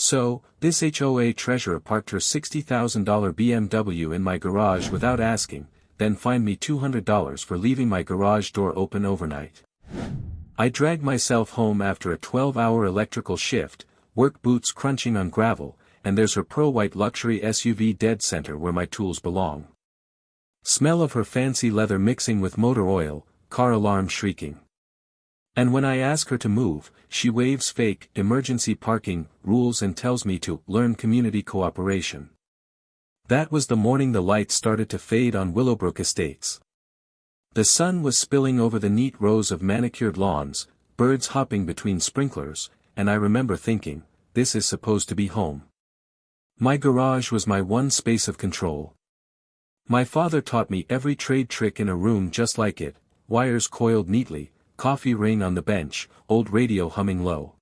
So, this HOA treasurer parked her $60,000 BMW in my garage without asking, then fined me $200 for leaving my garage door open overnight. I dragged myself home after a 12-hour electrical shift, work boots crunching on gravel, and there's her pearl-white luxury SUV dead center where my tools belong. Smell of her fancy leather mixing with motor oil, car alarm shrieking. And when I ask her to move, she waves fake emergency parking rules and tells me to learn community cooperation. That was the morning the lights started to fade on Willowbrook Estates. The sun was spilling over the neat rows of manicured lawns, birds hopping between sprinklers, and I remember thinking, this is supposed to be home. My garage was my one space of control. My father taught me every trade trick in a room just like it, wires coiled neatly, coffee ring on the bench, old radio humming low.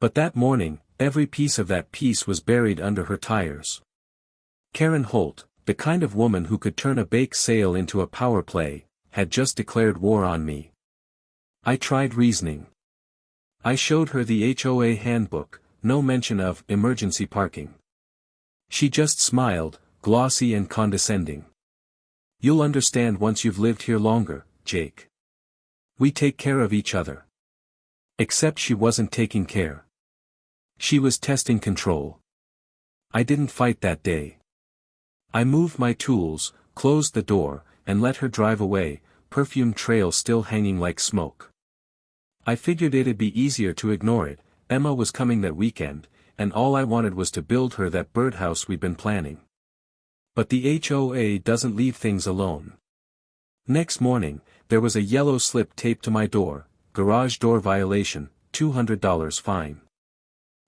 But that morning, every piece of that piece was buried under her tires. Karen Holt, the kind of woman who could turn a bake sale into a power play, had just declared war on me. I tried reasoning. I showed her the HOA handbook, no mention of emergency parking. She just smiled, glossy and condescending. You'll understand once you've lived here longer, Jake. We take care of each other. Except she wasn't taking care. She was testing control. I didn't fight that day. I moved my tools, closed the door, and let her drive away, perfume trail still hanging like smoke. I figured it'd be easier to ignore it. Emma was coming that weekend, and all I wanted was to build her that birdhouse we'd been planning. But the HOA doesn't leave things alone. Next morning, there was a yellow slip taped to my door, garage door violation, $200 fine.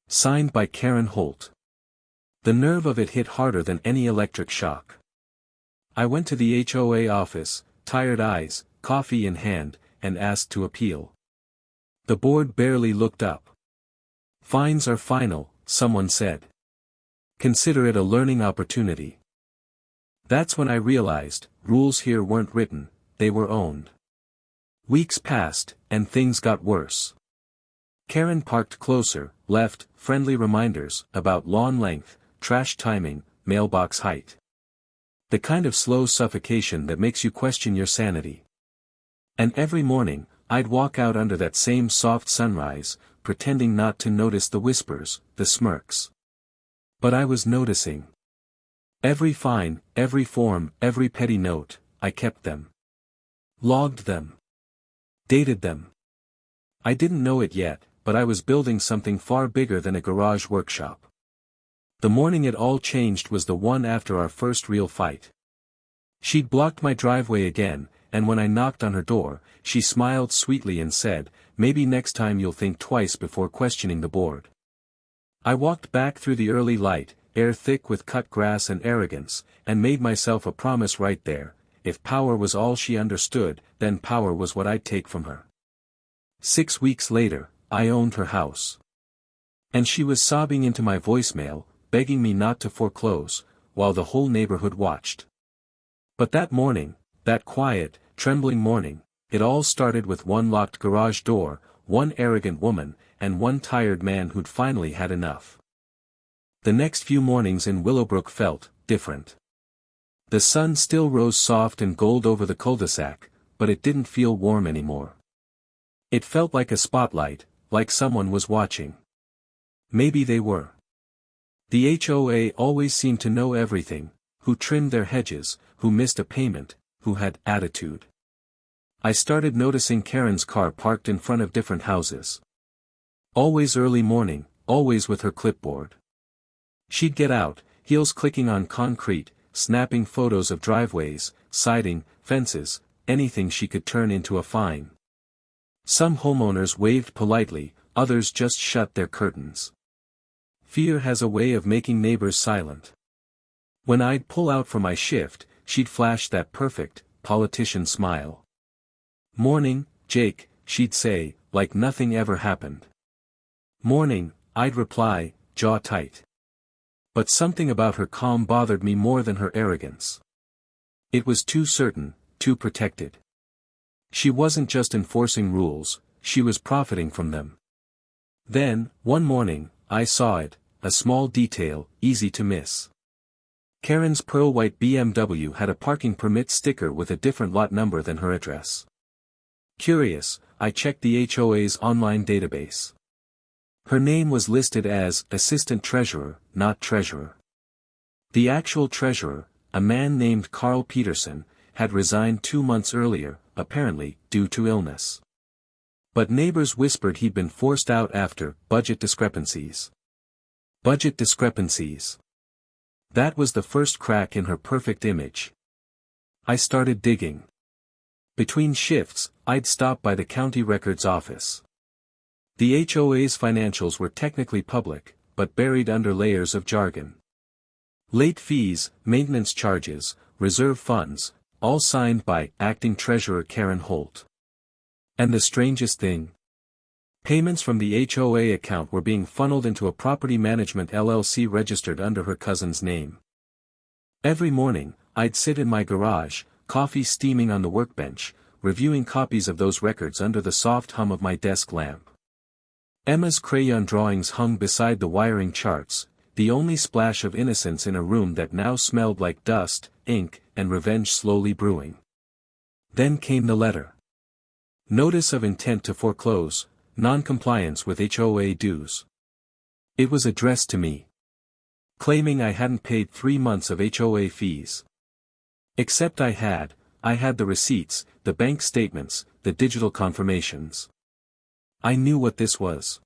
Signed by Karen Holt. The nerve of it hit harder than any electric shock. I went to the HOA office, tired eyes, coffee in hand, and asked to appeal. The board barely looked up. Fines are final, someone said. Consider it a learning opportunity. That's when I realized, rules here weren't written, they were owned. Weeks passed, and things got worse. Karen parked closer, left friendly reminders about lawn length, trash timing, mailbox height. The kind of slow suffocation that makes you question your sanity. And every morning, I'd walk out under that same soft sunrise, pretending not to notice the whispers, the smirks. But I was noticing. Every fine, every form, every petty note, I kept them. Logged them. Dated them. I didn't know it yet, but I was building something far bigger than a garage workshop. The morning it all changed was the one after our first real fight. She'd blocked my driveway again, and when I knocked on her door, she smiled sweetly and said, maybe next time you'll think twice before questioning the board. I walked back through the early light, air thick with cut grass and arrogance, and made myself a promise right there. If power was all she understood, then power was what I'd take from her. 6 weeks later, I owned her house. And she was sobbing into my voicemail, begging me not to foreclose, while the whole neighborhood watched. But that morning, that quiet, trembling morning, it all started with one locked garage door, one arrogant woman, and one tired man who'd finally had enough. The next few mornings in Willowbrook felt different. The sun still rose soft and gold over the cul-de-sac, but it didn't feel warm anymore. It felt like a spotlight, like someone was watching. Maybe they were. The HOA always seemed to know everything, who trimmed their hedges, who missed a payment, who had attitude. I started noticing Karen's car parked in front of different houses. Always early morning, always with her clipboard. She'd get out, heels clicking on concrete, snapping photos of driveways, siding, fences, anything she could turn into a fine. Some homeowners waved politely, others just shut their curtains. Fear has a way of making neighbors silent. When I'd pull out for my shift, she'd flash that perfect, politician smile. Morning, Jake, she'd say, like nothing ever happened. Morning, I'd reply, jaw tight. But something about her calm bothered me more than her arrogance. It was too certain, too protected. She wasn't just enforcing rules, she was profiting from them. Then, one morning, I saw it, a small detail, easy to miss. Karen's pearl-white BMW had a parking permit sticker with a different lot number than her address. Curious, I checked the HOA's online database. Her name was listed as Assistant Treasurer, not Treasurer. The actual treasurer, a man named Carl Peterson, had resigned 2 months earlier, apparently, due to illness. But neighbors whispered he'd been forced out after budget discrepancies. Budget discrepancies. That was the first crack in her perfect image. I started digging. Between shifts, I'd stop by the county records office. The HOA's financials were technically public, but buried under layers of jargon. Late fees, maintenance charges, reserve funds, all signed by Acting Treasurer Karen Holt. And the strangest thing? Payments from the HOA account were being funneled into a property management LLC registered under her cousin's name. Every morning, I'd sit in my garage, coffee steaming on the workbench, reviewing copies of those records under the soft hum of my desk lamp. Emma's crayon drawings hung beside the wiring charts, the only splash of innocence in a room that now smelled like dust, ink, and revenge slowly brewing. Then came the letter. Notice of intent to foreclose, non-compliance with HOA dues. It was addressed to me. Claiming I hadn't paid 3 months of HOA fees. Except I had the receipts, the bank statements, the digital confirmations. I knew what this was.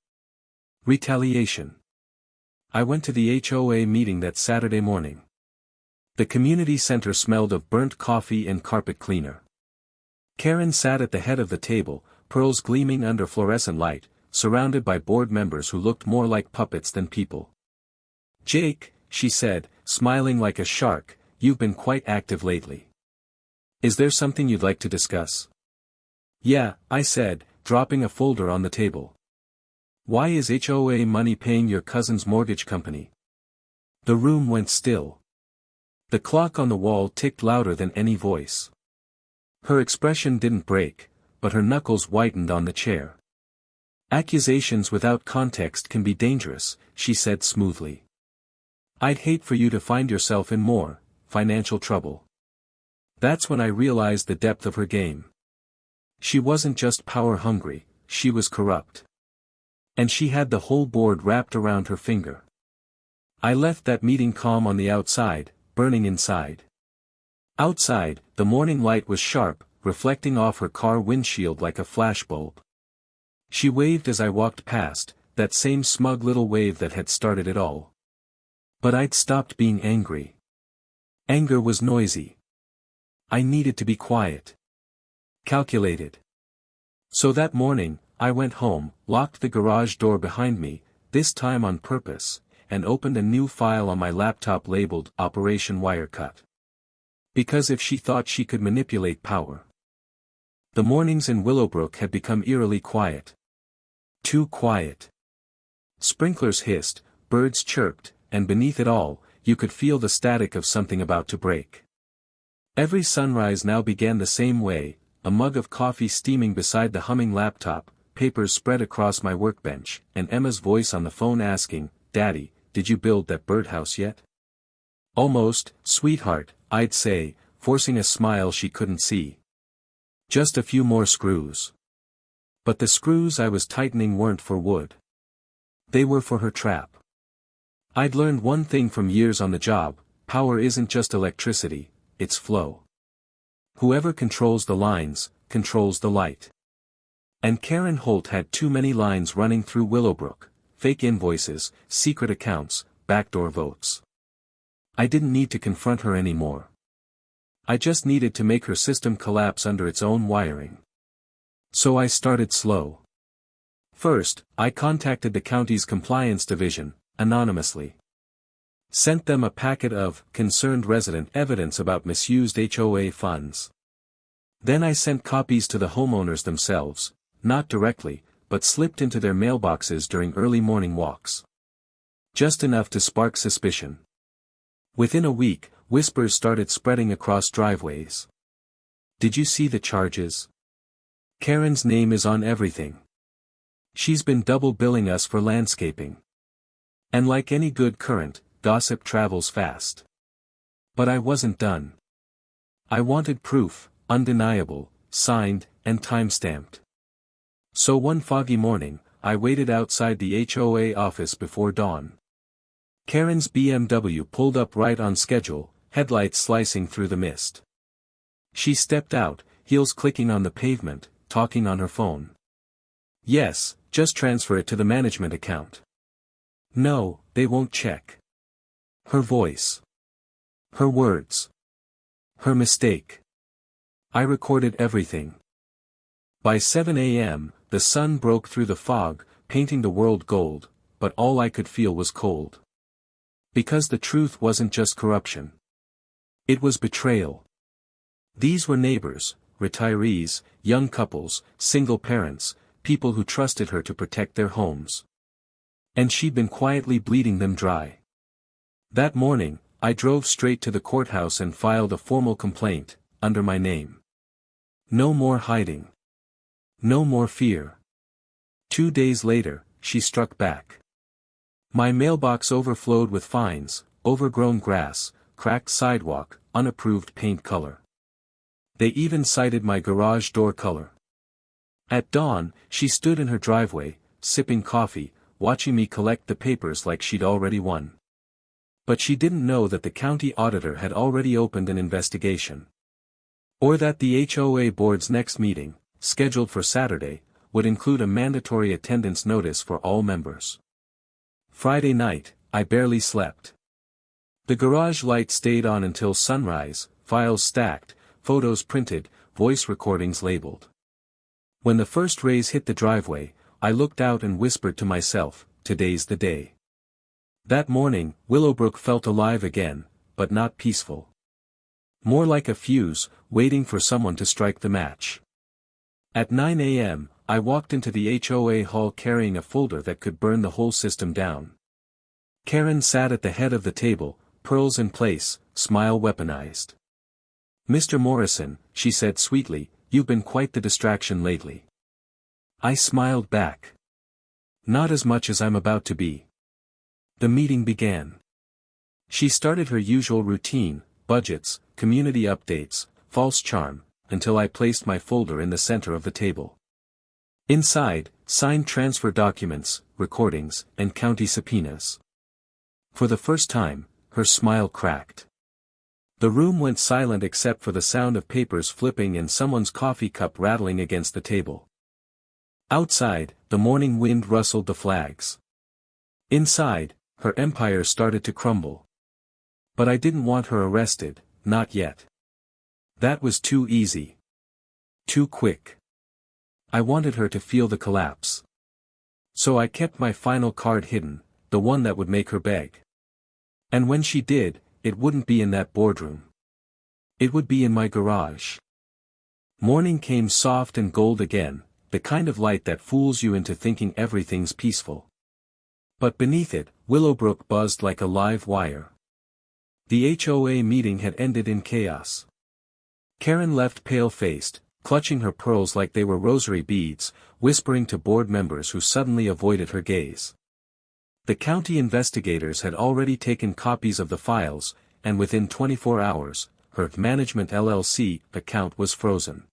Retaliation. I went to the HOA meeting that Saturday morning. The community center smelled of burnt coffee and carpet cleaner. Karen sat at the head of the table, pearls gleaming under fluorescent light, surrounded by board members who looked more like puppets than people. "Jake," she said, smiling like a shark, "you've been quite active lately. Is there something you'd like to discuss?" "Yeah," I said, dropping a folder on the table. "Why is HOA money paying your cousin's mortgage company?" The room went still. The clock on the wall ticked louder than any voice. Her expression didn't break, but her knuckles whitened on the chair. "Accusations without context can be dangerous," she said smoothly. "I'd hate for you to find yourself in more financial trouble." That's when I realized the depth of her game. She wasn't just power-hungry, she was corrupt. And she had the whole board wrapped around her finger. I left that meeting calm on the outside, burning inside. Outside, the morning light was sharp, reflecting off her car windshield like a flashbulb. She waved as I walked past, that same smug little wave that had started it all. But I'd stopped being angry. Anger was noisy. I needed to be quiet. Calculated. So that morning, I went home, locked the garage door behind me, this time on purpose, and opened a new file on my laptop labeled Operation Wirecut. Because if she thought she could manipulate power. The mornings in Willowbrook had become eerily quiet. Too quiet. Sprinklers hissed, birds chirped, and beneath it all, you could feel the static of something about to break. Every sunrise now began the same way, a mug of coffee steaming beside the humming laptop, papers spread across my workbench, and Emma's voice on the phone asking, "Daddy, did you build that birdhouse yet?" "Almost, sweetheart," I'd say, forcing a smile she couldn't see. "Just a few more screws." But the screws I was tightening weren't for wood. They were for her trap. I'd learned one thing from years on the job: power isn't just electricity, it's flow. Whoever controls the lines, controls the light. And Karen Holt had too many lines running through Willowbrook: fake invoices, secret accounts, backdoor votes. I didn't need to confront her anymore. I just needed to make her system collapse under its own wiring. So I started slow. First, I contacted the county's compliance division, anonymously. Sent them a packet of concerned resident evidence about misused HOA funds. Then I sent copies to the homeowners themselves, not directly, but slipped into their mailboxes during early morning walks. Just enough to spark suspicion. Within a week, whispers started spreading across driveways. "Did you see the charges? Karen's name is on everything. She's been double billing us for landscaping." And like any good current, gossip travels fast. But I wasn't done. I wanted proof, undeniable, signed, and time-stamped. So one foggy morning, I waited outside the HOA office before dawn. Karen's BMW pulled up right on schedule, headlights slicing through the mist. She stepped out, heels clicking on the pavement, talking on her phone. Yes, just transfer it to the management account. No, they won't check. Her voice. Her words. Her mistake. I recorded everything. By 7 a.m., the sun broke through the fog, painting the world gold, but all I could feel was cold. Because the truth wasn't just corruption. It was betrayal. These were neighbors, retirees, young couples, single parents, people who trusted her to protect their homes. And she'd been quietly bleeding them dry. That morning, I drove straight to the courthouse and filed a formal complaint, under my name. No more hiding. No more fear. 2 days later, she struck back. My mailbox overflowed with fines, overgrown grass, cracked sidewalk, unapproved paint color. They even cited my garage door color. At dawn, she stood in her driveway, sipping coffee, watching me collect the papers like she'd already won. But she didn't know that the county auditor had already opened an investigation. Or that the HOA board's next meeting, scheduled for Saturday, would include a mandatory attendance notice for all members. Friday night, I barely slept. The garage light stayed on until sunrise, files stacked, photos printed, voice recordings labeled. When the first rays hit the driveway, I looked out and whispered to myself, today's the day. That morning, Willowbrook felt alive again, but not peaceful. More like a fuse, waiting for someone to strike the match. At 9 a.m., I walked into the HOA hall carrying a folder that could burn the whole system down. Karen sat at the head of the table, pearls in place, smile weaponized. Mr. Morrison, she said sweetly, you've been quite the distraction lately. I smiled back. Not as much as I'm about to be. The meeting began. She started her usual routine, budgets, community updates, false charm, until I placed my folder in the center of the table. Inside, signed transfer documents, recordings, and county subpoenas. For the first time, her smile cracked. The room went silent except for the sound of papers flipping and someone's coffee cup rattling against the table. Outside, the morning wind rustled the flags. Inside, her empire started to crumble. But I didn't want her arrested, not yet. That was too easy. Too quick. I wanted her to feel the collapse. So I kept my final card hidden, the one that would make her beg. And when she did, it wouldn't be in that boardroom. It would be in my garage. Morning came soft and gold again, the kind of light that fools you into thinking everything's peaceful. But beneath it, Willowbrook buzzed like a live wire. The HOA meeting had ended in chaos. Karen left pale-faced, clutching her pearls like they were rosary beads, whispering to board members who suddenly avoided her gaze. The county investigators had already taken copies of the files, and within 24 hours, her Management LLC account was frozen.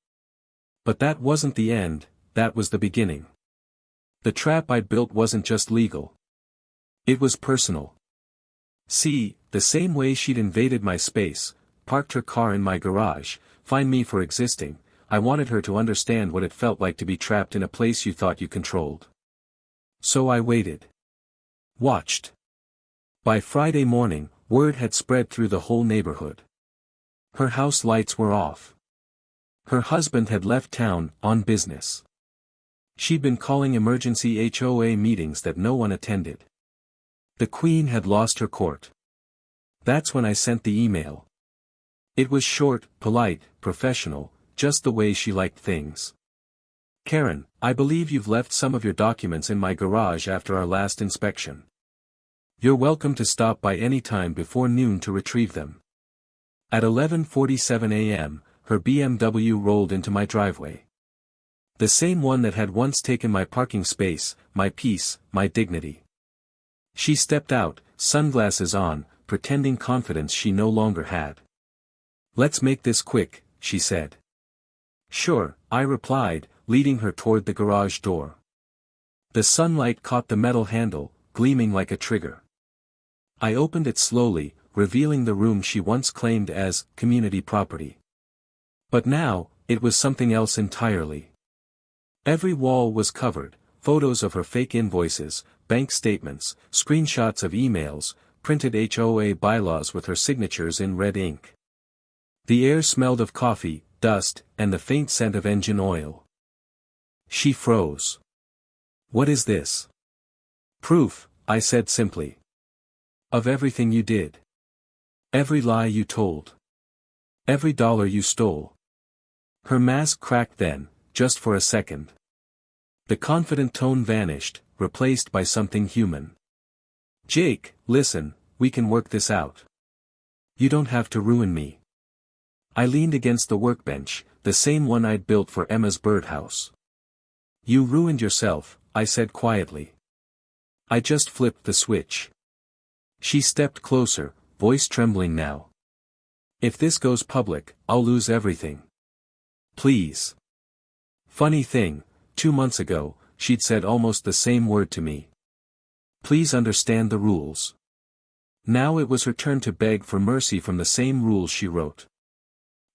But that wasn't the end, that was the beginning. The trap I'd built wasn't just legal. It was personal. See, the same way she'd invaded my space, parked her car in my garage, fined me for existing, I wanted her to understand what it felt like to be trapped in a place you thought you controlled. So I waited. Watched. By Friday morning, word had spread through the whole neighborhood. Her house lights were off. Her husband had left town, on business. She'd been calling emergency HOA meetings that no one attended. The Queen had lost her court. That's when I sent the email. It was short, polite, professional, just the way she liked things. Karen, I believe you've left some of your documents in my garage after our last inspection. You're welcome to stop by any time before noon to retrieve them. At 11:47 a.m., her BMW rolled into my driveway. The same one that had once taken my parking space, my peace, my dignity. She stepped out, sunglasses on, pretending confidence she no longer had. "Let's make this quick," she said. "Sure," I replied, leading her toward the garage door. The sunlight caught the metal handle, gleaming like a trigger. I opened it slowly, revealing the room she once claimed as community property. But now, it was something else entirely. Every wall was covered, photos of her fake invoices, bank statements, screenshots of emails, printed HOA bylaws with her signatures in red ink. The air smelled of coffee, dust, and the faint scent of engine oil. She froze. "What is this?" "Proof," I said simply. "Of everything you did. Every lie you told. Every dollar you stole." Her mask cracked then, just for a second. The confident tone vanished, replaced by something human. "Jake, listen, we can work this out. You don't have to ruin me." I leaned against the workbench, the same one I'd built for Emma's birdhouse. "You ruined yourself," I said quietly. "I just flipped the switch." She stepped closer, voice trembling now. "If this goes public, I'll lose everything. Please." Funny thing, 2 months ago, she'd said almost the same word to me. "Please understand the rules." Now it was her turn to beg for mercy from the same rules she wrote.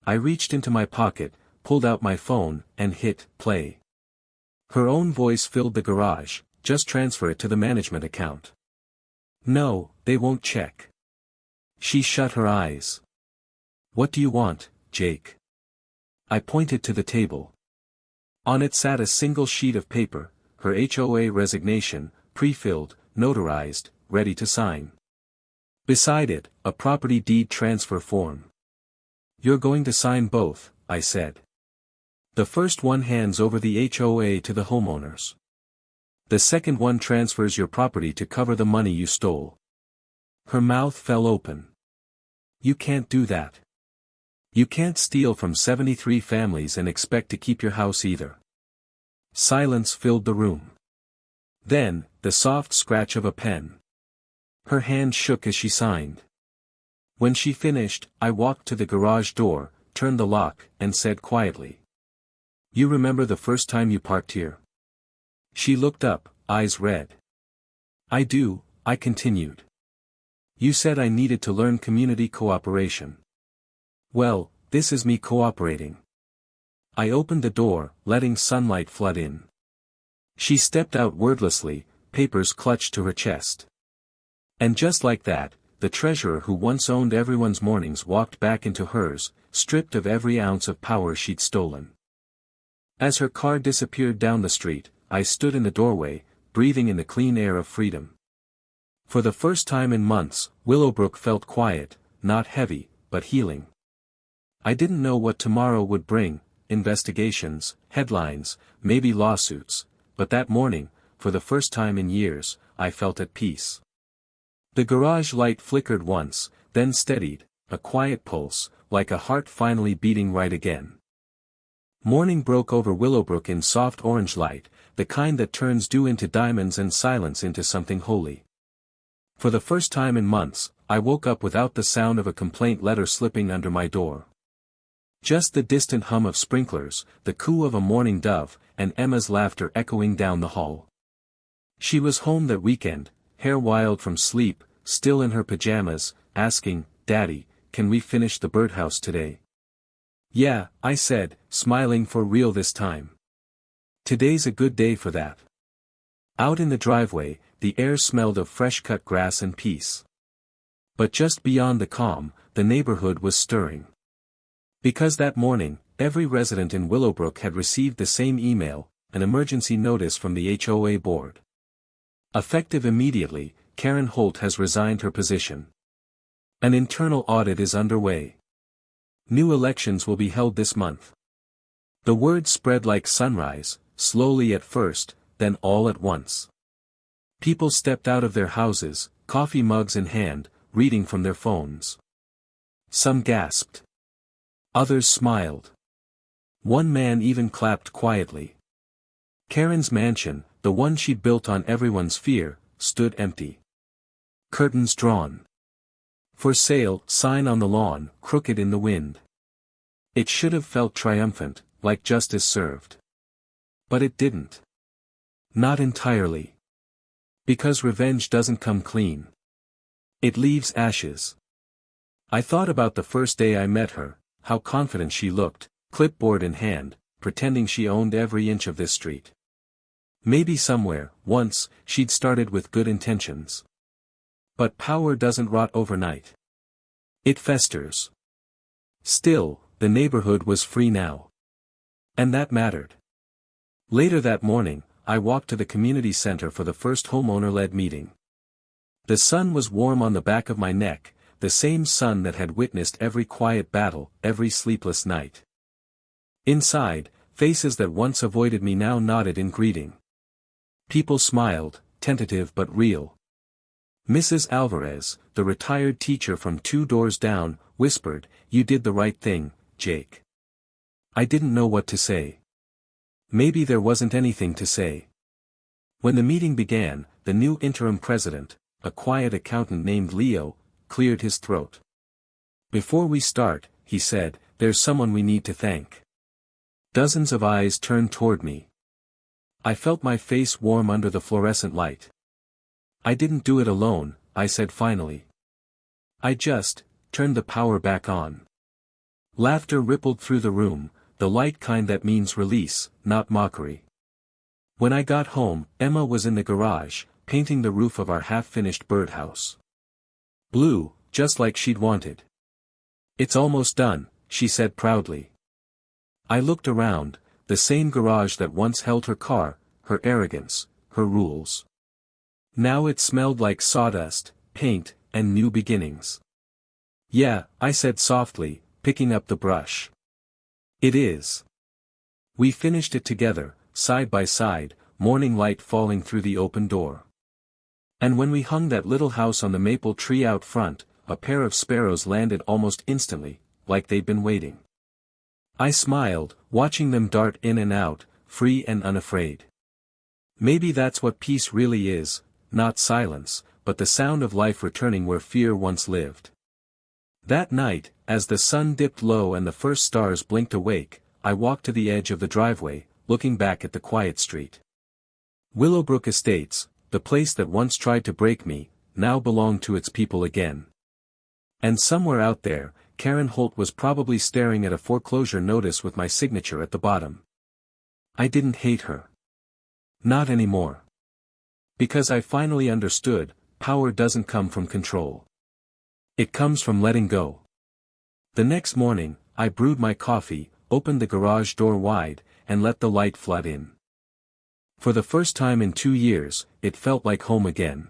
I reached into my pocket, pulled out my phone, and hit play. Her own voice filled the garage. "Just transfer it to the management account." "No, they won't check." She shut her eyes. "What do you want, Jake?" I pointed to the table. On it sat a single sheet of paper, her HOA resignation, pre-filled, notarized, ready to sign. Beside it, a property deed transfer form. "You're going to sign both," I said. "The first one hands over the HOA to the homeowners. The second one transfers your property to cover the money you stole." Her mouth fell open. "You can't do that. You can't steal from 73 families and expect to keep your house either." Silence filled the room. Then, the soft scratch of a pen. Her hand shook as she signed. When she finished, I walked to the garage door, turned the lock, and said quietly, "You remember the first time you parked here?" She looked up, eyes red. "I do," I continued. "You said I needed to learn community cooperation. Well, this is me cooperating." I opened the door, letting sunlight flood in. She stepped out wordlessly, papers clutched to her chest. And just like that, the treasurer who once owned everyone's mornings walked back into hers, stripped of every ounce of power she'd stolen. As her car disappeared down the street, I stood in the doorway, breathing in the clean air of freedom. For the first time in months, Willowbrook felt quiet, not heavy, but healing. I didn't know what tomorrow would bring, investigations, headlines, maybe lawsuits, but that morning, for the first time in years, I felt at peace. The garage light flickered once, then steadied, a quiet pulse, like a heart finally beating right again. Morning broke over Willowbrook in soft orange light, the kind that turns dew into diamonds and silence into something holy. For the first time in months, I woke up without the sound of a complaint letter slipping under my door. Just the distant hum of sprinklers, the coo of a mourning dove, and Emma's laughter echoing down the hall. She was home that weekend, hair wild from sleep, still in her pajamas, asking, "Daddy, can we finish the birdhouse today?" "Yeah," I said, smiling for real this time. "Today's a good day for that." Out in the driveway, the air smelled of fresh-cut grass and peace. But just beyond the calm, the neighborhood was stirring. Because that morning, every resident in Willowbrook had received the same email, an emergency notice from the HOA board. Effective immediately, Karen Holt has resigned her position. An internal audit is underway. New elections will be held this month. The word spread like sunrise, slowly at first, then all at once. People stepped out of their houses, coffee mugs in hand, reading from their phones. Some gasped. Others smiled. One man even clapped quietly. Karen's mansion, the one she'd built on everyone's fear, stood empty. Curtains drawn. For sale, sign on the lawn, crooked in the wind. It should have felt triumphant, like justice served. But it didn't. Not entirely. Because revenge doesn't come clean. It leaves ashes. I thought about the first day I met her, how confident she looked, clipboard in hand, pretending she owned every inch of this street. Maybe somewhere, once, she'd started with good intentions. But power doesn't rot overnight. It festers. Still, the neighborhood was free now. And that mattered. Later that morning, I walked to the community center for the first homeowner-led meeting. The sun was warm on the back of my neck, the same sun that had witnessed every quiet battle, every sleepless night. Inside, faces that once avoided me now nodded in greeting. People smiled, tentative but real. Mrs. Alvarez, the retired teacher from 2 doors down, whispered, "You did the right thing, Jake." I didn't know what to say. Maybe there wasn't anything to say. When the meeting began, the new interim president, a quiet accountant named Leo, cleared his throat. "Before we start," he said, "there's someone we need to thank." Dozens of eyes turned toward me. I felt my face warm under the fluorescent light. "I didn't do it alone," I said finally. "I just turned the power back on." Laughter rippled through the room, the light kind that means release, not mockery. When I got home, Emma was in the garage, painting the roof of our half-finished birdhouse. Blue, just like she'd wanted. "It's almost done," she said proudly. I looked around, the same garage that once held her car, her arrogance, her rules. Now it smelled like sawdust, paint, and new beginnings. "Yeah," I said softly, picking up the brush. "It is." We finished it together, side by side, morning light falling through the open door. And when we hung that little house on the maple tree out front, a pair of sparrows landed almost instantly, like they'd been waiting. I smiled, watching them dart in and out, free and unafraid. Maybe that's what peace really is, not silence, but the sound of life returning where fear once lived. That night, as the sun dipped low and the first stars blinked awake, I walked to the edge of the driveway, looking back at the quiet street. Willowbrook Estates, the place that once tried to break me, now belonged to its people again. And somewhere out there, Karen Holt was probably staring at a foreclosure notice with my signature at the bottom. I didn't hate her. Not anymore. Because I finally understood, power doesn't come from control. It comes from letting go. The next morning, I brewed my coffee, opened the garage door wide, and let the light flood in. For the first time in 2 years, it felt like home again.